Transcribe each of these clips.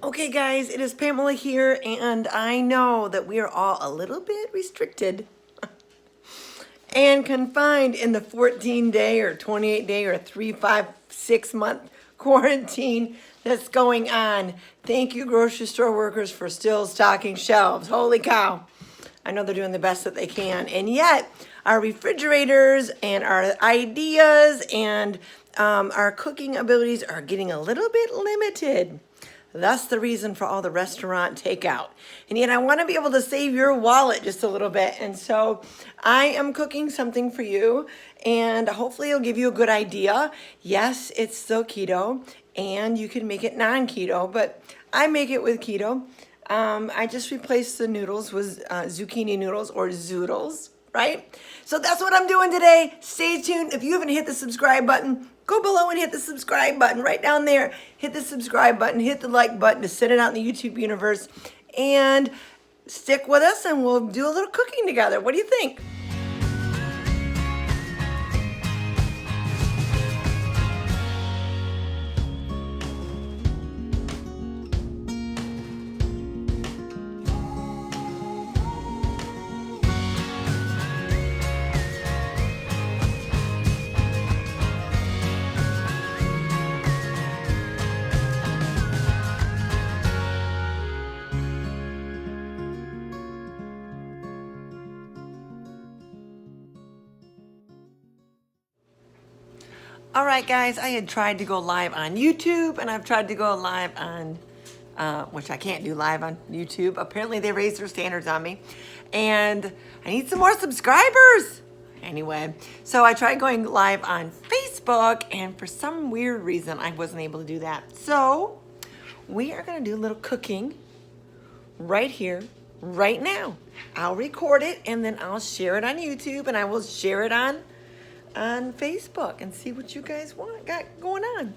Okay, guys, it is Pamela here, and I know that we are all a little bit restricted and confined in the 14-day or 28-day or 3, 5, 6-month quarantine that's going on. Thank you, grocery store workers, for still stocking shelves. Holy cow. I know they're doing the best that they can. And yet, our refrigerators and our ideas and our cooking abilities are getting a little bit limited. That's the reason for all the restaurant takeout. And yet I want to be able to save your wallet just a little bit. And so I am cooking something for you, and hopefully it'll give you a good idea. Yes, it's still keto, and you can make it non-keto, but I make it with keto. I just replaced the noodles with zucchini noodles or Zoodles, right? So that's what I'm doing today. Stay tuned. If you haven't hit the subscribe button, go below and hit the subscribe button right down there. Hit the subscribe button, hit the like button to send it out in the YouTube universe, and stick with us and we'll do a little cooking together. What do you think? All right, guys, I had tried to go live on YouTube, and I've tried to go live on, which I can't do live on YouTube. Apparently, they raised their standards on me, and I need some more subscribers. Anyway, so I tried going live on Facebook, and for some weird reason, I wasn't able to do that. So we are going to do a little cooking right here, right now. I'll record it, and then I'll share it on YouTube, and I will share it on Facebook and see what you guys got going on.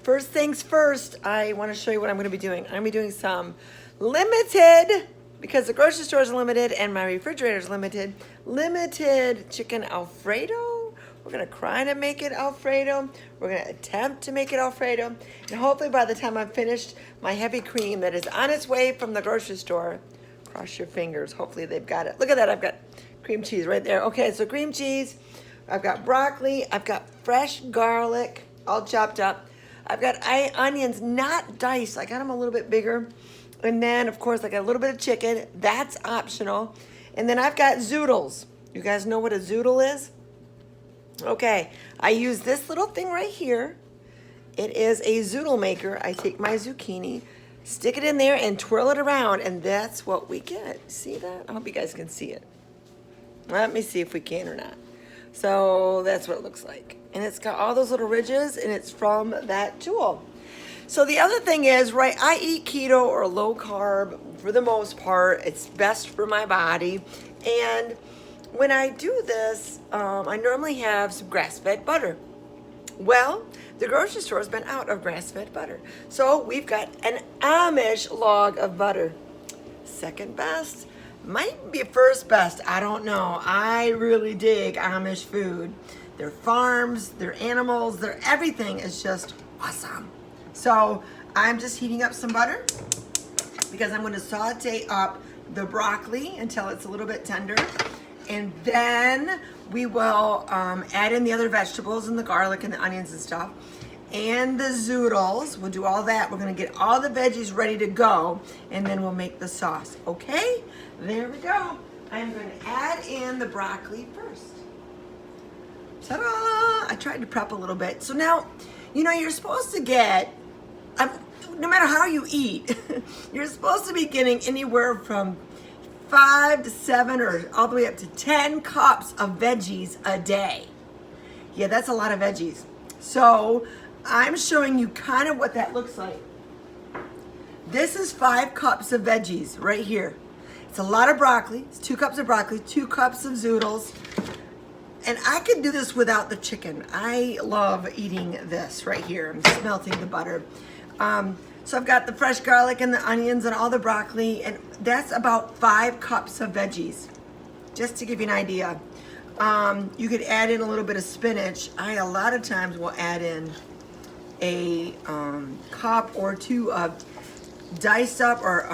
First things first, I want to show you what I'm going to be doing. I'm going to be doing some limited, because the grocery store is limited and my refrigerator is limited chicken Alfredo. We're going to try to make it Alfredo. We're going to attempt to make it Alfredo. And hopefully by the time I'm finished, my heavy cream that is on its way from the grocery store, cross your fingers, hopefully they've got it. Look at that, I've got cream cheese right there. Okay, so cream cheese. I've got broccoli, I've got fresh garlic, all chopped up. I've got onions, not diced. I got them a little bit bigger. And then, of course, I got a little bit of chicken. That's optional. And then I've got Zoodles. You guys know what a Zoodle is? Okay, I use this little thing right here. It is a Zoodle maker. I take my zucchini, stick it in there, and twirl it around, and that's what we get. See that? I hope you guys can see it. Let me see if we can or not. So that's what it looks like. And it's got all those little ridges, and it's from that tool. So the other thing is, right, I eat keto or low carb for the most part. It's best for my body. And when I do this, I normally have some grass-fed butter. Well, the grocery store has been out of grass-fed butter. So we've got an Amish log of butter. Second best. Might be first best, I don't know. I really dig Amish food. Their farms, their animals, their everything is just awesome. So I'm just heating up some butter because I'm going to saute up the broccoli until it's a little bit tender. And then we will add in the other vegetables and the garlic and the onions and stuff. And the Zoodles, we'll do all that. We're gonna get all the veggies ready to go, and then we'll make the sauce, okay? There we go. I'm gonna add in the broccoli first. Ta-da! I tried to prep a little bit. So now, you know, you're supposed to get, no matter how you eat, you're supposed to be getting anywhere from 5 to 7 or all the way up to 10 cups of veggies a day. Yeah, that's a lot of veggies. So I'm showing you kind of what that looks like. This is 5 cups of veggies right here. It's a lot of broccoli. It's 2 cups of broccoli, 2 cups of Zoodles. And I could do this without the chicken. I love eating this right here. I'm just melting the butter. So I've got the fresh garlic and the onions and all the broccoli, and that's about 5 cups of veggies, just to give you an idea. You could add in a little bit of spinach. I a lot of times will add in a cup or 2 of diced up or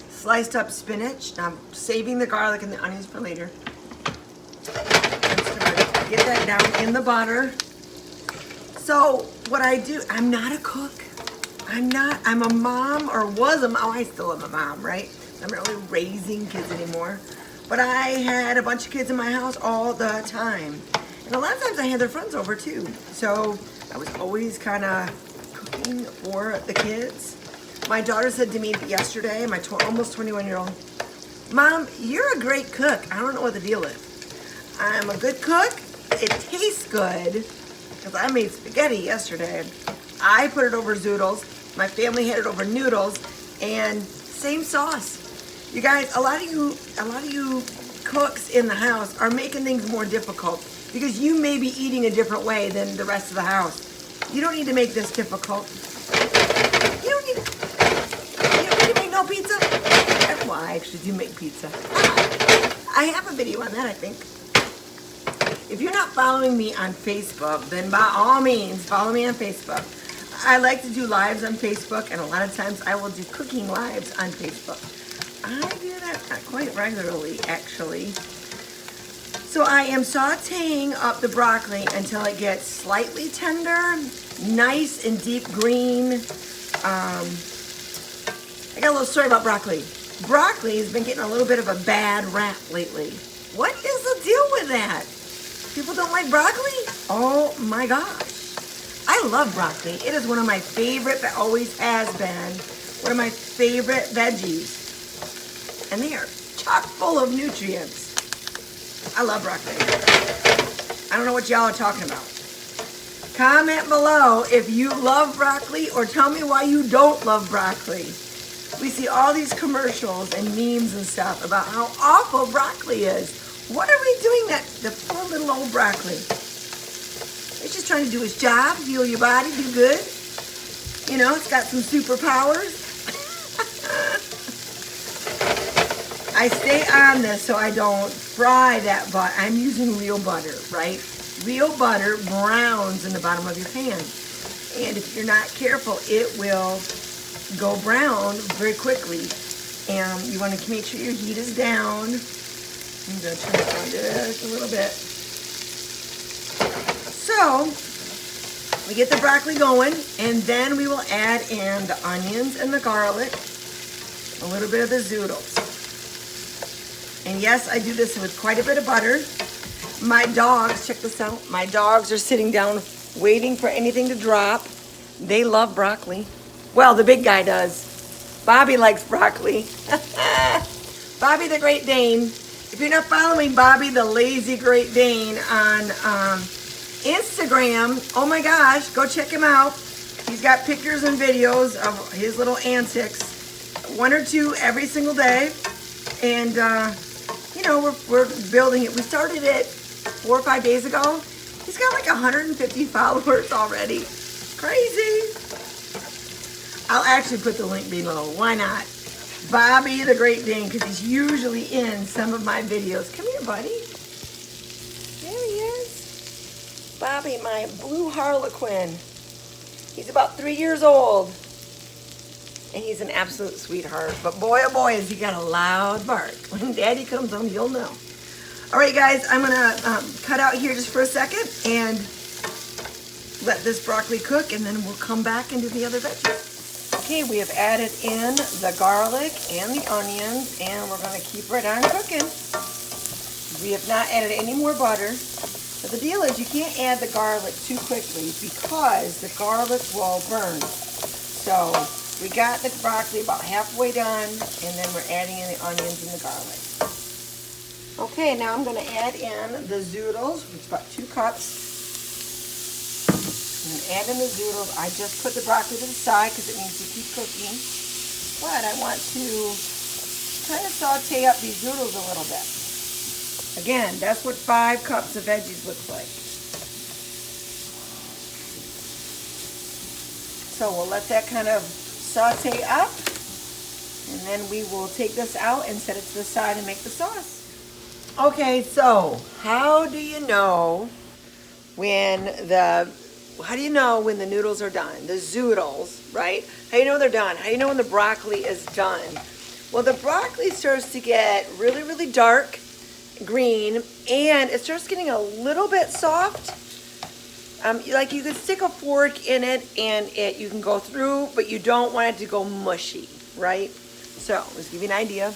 sliced up spinach. Now I'm saving the garlic and the onions for later. I'm just gonna get that down in the butter. So what I do, I'm not a cook. I'm a mom, or was a mom. Oh, I still am a mom, right? I'm not really raising kids anymore. But I had a bunch of kids in my house all the time. And a lot of times I had their friends over too. So I was always kind of cooking for the kids. My daughter said to me yesterday, my almost 21-year-old, Mom, you're a great cook. I don't know what the deal is. I'm a good cook. It tastes good. Because I made spaghetti yesterday. I put it over Zoodles. My family had it over noodles. And same sauce. You guys, a lot of you cooks in the house are making things more difficult because you may be eating a different way than the rest of the house. You don't need to make this difficult. You don't need to make no pizza. Well, I actually do make pizza. I have a video on that, I think. If you're not following me on Facebook, then by all means, follow me on Facebook. I like to do lives on Facebook, and a lot of times I will do cooking lives on Facebook. I do that quite regularly, actually. So I am sauteing up the broccoli until it gets slightly tender, nice and deep green. I got a little story about broccoli. Broccoli has been getting a little bit of a bad rap lately. What is the deal with that? People don't like broccoli? Oh my gosh. I love broccoli. It is one of my favorite, that always has been, one of my favorite veggies. And they are chock full of nutrients. I love broccoli. I don't know what y'all are talking about. Comment below if you love broccoli or tell me why you don't love broccoli. We see all these commercials and memes and stuff about how awful broccoli is. What are we doing that, the poor little old broccoli? It's just trying to do its job, heal your body, do good. You know, it's got some superpowers. I stay on this so I don't fry that butter. I'm using real butter, right? Real butter browns in the bottom of your pan. And if you're not careful, it will go brown very quickly. And you want to make sure your heat is down. I'm going to turn it down just a little bit. So, we get the broccoli going, and then we will add in the onions and the garlic, a little bit of the Zoodles. And yes, I do this with quite a bit of butter. My dogs, check this out, my dogs are sitting down waiting for anything to drop. They love broccoli. Well, the big guy does. Bobby likes broccoli. Bobby the Great Dane. If you're not following Bobby the Lazy Great Dane on Instagram, oh my gosh, go check him out. He's got pictures and videos of his little antics, 1 or 2 every single day. And, you know, we're building it. We started it 4 or 5 days ago. He's got like 150 followers already. Crazy. I'll actually put the link below. Why not? Bobby the Great Dane, because he's usually in some of my videos. Come here, buddy. There he is. Bobby, my blue harlequin. He's about 3 years old. And he's an absolute sweetheart. But boy, oh boy, has he got a loud bark. When Daddy comes home, you'll know. All right, guys, I'm going to cut out here just for a second and let this broccoli cook, and then we'll come back and do the other veggies. Okay, we have added in the garlic and the onions, and we're going to keep right on cooking. We have not added any more butter. But the deal is you can't add the garlic too quickly because the garlic will burn. So we got the broccoli about halfway done, and then we're adding in the onions and the garlic. Okay, now I'm going to add in the Zoodles, which is about 2 cups. And add in the Zoodles. I just put the broccoli to the side because it needs to keep cooking. But I want to kind of saute up these Zoodles a little bit. Again, that's what 5 cups of veggies looks like. So we'll let that kind of saute up. And then we will take this out and set it to the side and make the sauce. Okay, so how do you know when the how do you know when the noodles are done? The Zoodles, right? How do you know they're done? How do you know when the broccoli is done? Well, the broccoli starts to get really, really dark green, and it starts getting a little bit soft. Like you could stick a fork in it and you can go through, but you don't want it to go mushy, right? So let's give you an idea.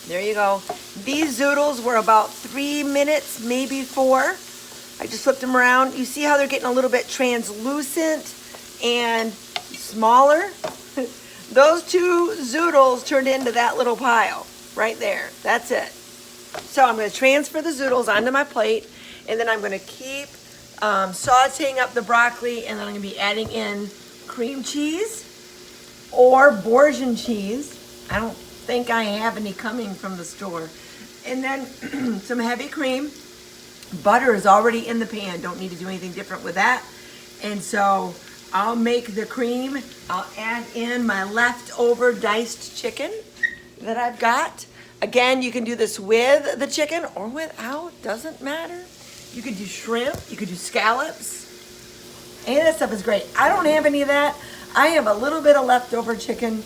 There you go. These Zoodles were about 3 minutes, maybe 4. I just flipped them around. You see how they're getting a little bit translucent and smaller? Those 2 Zoodles turned into that little pile right there. That's it. So I'm going to transfer the Zoodles onto my plate, and then I'm going to keep sauteing up the broccoli, and then I'm going to be adding in cream cheese or Borsin cheese. I don't think I have any coming from the store. And then some heavy cream. Butter is already in the pan. Don't need to do anything different with that. And so I'll make the cream. I'll add in my leftover diced chicken that I've got. Again, you can do this with the chicken or without, doesn't matter. You could do shrimp, you could do scallops. Any of that stuff is great. I don't have any of that. I have a little bit of leftover chicken.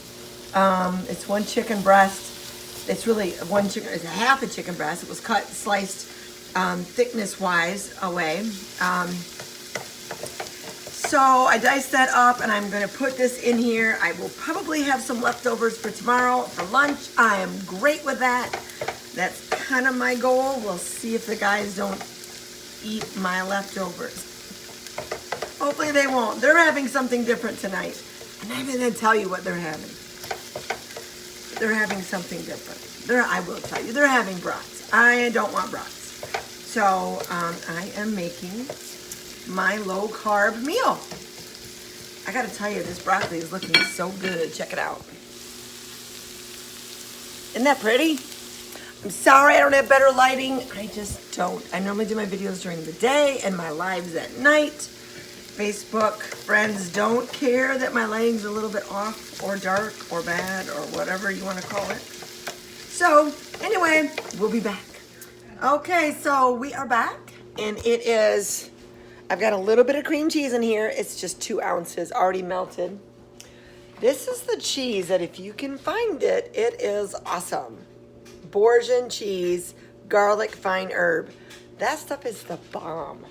It's 1 chicken breast. It's really it's a half a chicken breast. It was cut, sliced thickness-wise away. So I diced that up, and I'm gonna put this in here. I will probably have some leftovers for tomorrow for lunch. I am great with that. That's kind of my goal. We'll see if the guys don't eat my leftovers. Hopefully they won't. They're having something different tonight. I'm not even gonna tell you what they're having. They're having something different. I will tell you, they're having brats. I don't want brats. So I am making my low carb meal. I gotta tell you, this broccoli is looking so good. Check it out. Isn't that pretty? I'm sorry I don't have better lighting. I just don't. I normally do my videos during the day and my lives at night. Facebook friends don't care that my lighting's a little bit off or dark or bad or whatever you want to call it. So anyway, we'll be back. Okay, so we are back, and it is, I've got a little bit of cream cheese in here. It's just 2 ounces already melted. This is the cheese that if you can find it, it is awesome. Borsin cheese, garlic, fine herb. That stuff is the bomb.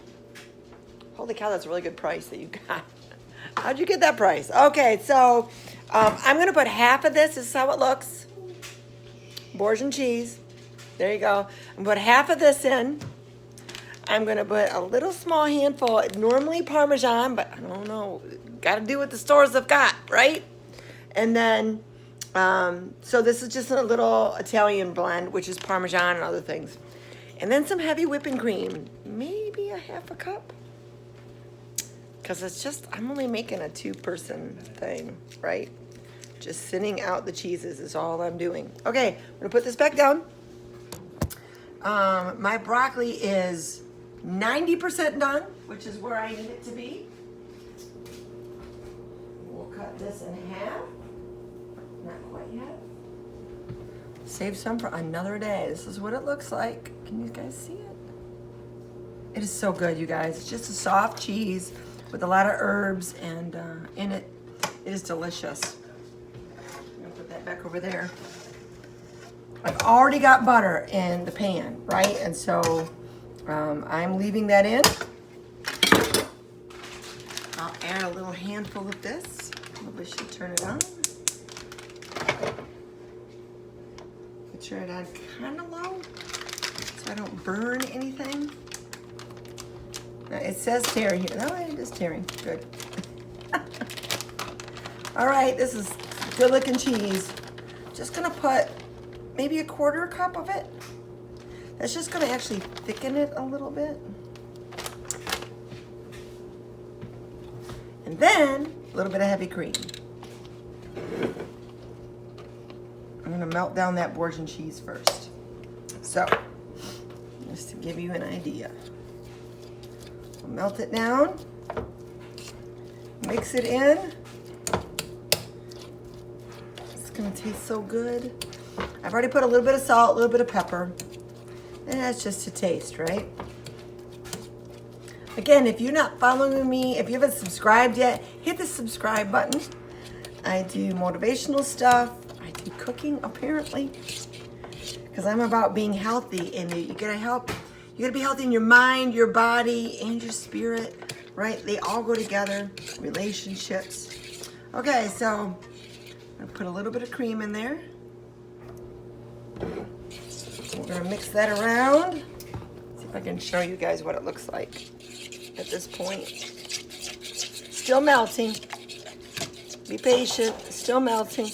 Holy cow, that's a really good price that you got. How'd you get that price? Okay, so I'm gonna put half of this. This is how it looks. Borsin cheese. There you go. I'm gonna put half of this in. I'm gonna put a little small handful, normally Parmesan, but I don't know. Gotta do what the stores have got, right? And then, so this is just a little Italian blend, which is Parmesan and other things. And then some heavy whipping cream, maybe a half a cup. Because it's just, I'm only making a 2-person thing, right? Just thinning out the cheeses is all I'm doing. Okay, I'm gonna put this back down. My broccoli is 90% done, which is where I need it to be. We'll cut this in half. Not quite yet. Save some for another day. This is what it looks like. Can you guys see it? It is so good, you guys. It's just a soft cheese with a lot of herbs and in it. It is delicious. I'm gonna put that back over there. I've already got butter in the pan, right? And so I'm leaving that in. I'll add a little handful of this. Probably should turn it on. Turn it on kind of low so I don't burn anything. Now, it says tearing here. No, it is tearing. Good. All right, this is good looking cheese. Just gonna put maybe a 1/4 cup of it. That's just gonna actually thicken it a little bit. And then a little bit of heavy cream. I'm gonna melt down that Borsin cheese first. So, just to give you an idea. I'll melt it down, mix it in. It's gonna taste so good. I've already put a little bit of salt, a little bit of pepper, and that's just to taste, right? Again, if you're not following me, if you haven't subscribed yet, hit the subscribe button. I do motivational stuff. I do cooking, apparently, because I'm about being healthy, and you gotta be healthy in your mind, your body, and your spirit, right? They all go together. Relationships. Okay, so I'm gonna put a little bit of cream in there. We're gonna mix that around. See if I can show you guys what it looks like at this point. Still melting. Be patient, still melting.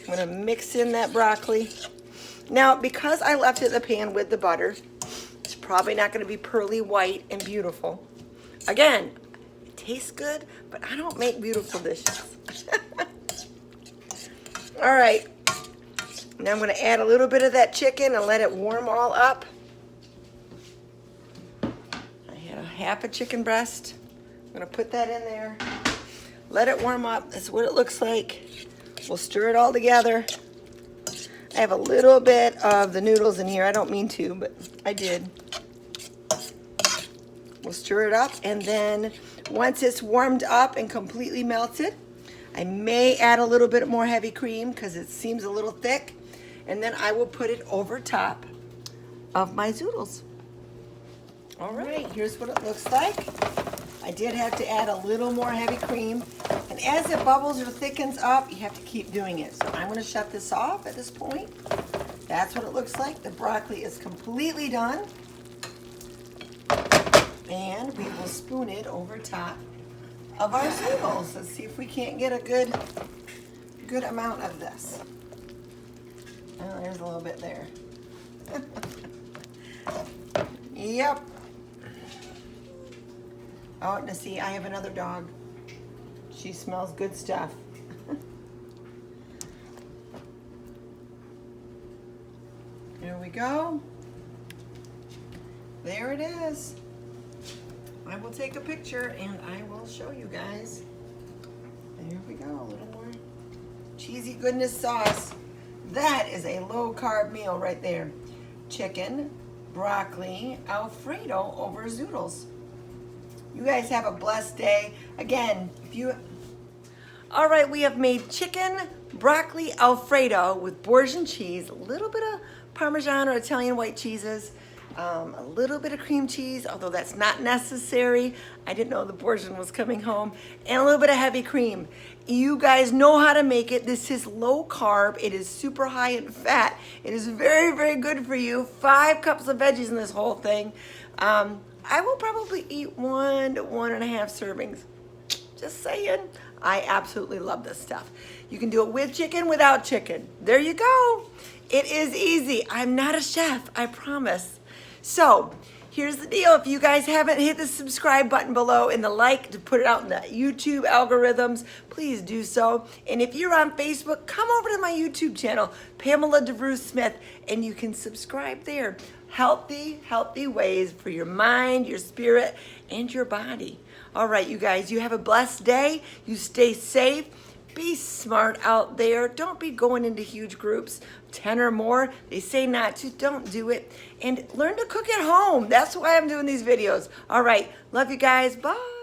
I'm gonna mix in that broccoli. Now, because I left it in the pan with the butter, it's probably not gonna be pearly white and beautiful. Again, it tastes good, but I don't make beautiful dishes. All right, now I'm gonna add a little bit of that chicken and let it warm all up. I had a half a chicken breast. I'm gonna put that in there. Let it warm up. That's what it looks like. We'll stir it all together. I have a little bit of the noodles in here. I don't mean to, but I did. We'll stir it up, and then once it's warmed up and completely melted, I may add a little bit more heavy cream because it seems a little thick, and then I will put it over top of my Zoodles. All right, here's what it looks like. I did have to add a little more heavy cream, and as it bubbles or thickens up, you have to keep doing it. So I'm going to shut this off at this point. That's what it looks like. The broccoli is completely done, and we will spoon it over top of our Zoodles. Let's see if we can't get a good amount of this. Oh, there's a little bit there. Yep. Oh, now see, I have another dog. She smells good stuff. There we go. There it is. I will take a picture and I will show you guys. There we go, a little more cheesy goodness sauce. That is a low carb meal right there. Chicken, broccoli, Alfredo over Zoodles. You guys have a blessed day. Again, all right, we have made chicken, broccoli, Alfredo with Borsin cheese, a little bit of Parmesan or Italian white cheeses, a little bit of cream cheese, although that's not necessary. I didn't know the Borsin was coming home, and a little bit of heavy cream. You guys know how to make it. This is low carb. It is super high in fat. It is very, very good for you. 5 cups of veggies in this whole thing. I will probably eat 1 to 1.5 servings. Just saying. I absolutely love this stuff. You can do it with chicken, without chicken. There you go. It is easy. I'm not a chef, I promise. So, here's the deal. If you guys haven't hit the subscribe button below and the like to put it out in the YouTube algorithms, please do so. And if you're on Facebook, come over to my YouTube channel, Pamela DeVries Smith, and you can subscribe there. Healthy, healthy ways for your mind, your spirit, and your body. All right, you guys, you have a blessed day. You stay safe. Be smart out there. Don't be going into huge groups, 10 or more. They say not to. Don't do it. And learn to cook at home. That's why I'm doing these videos. All right. Love you guys. Bye.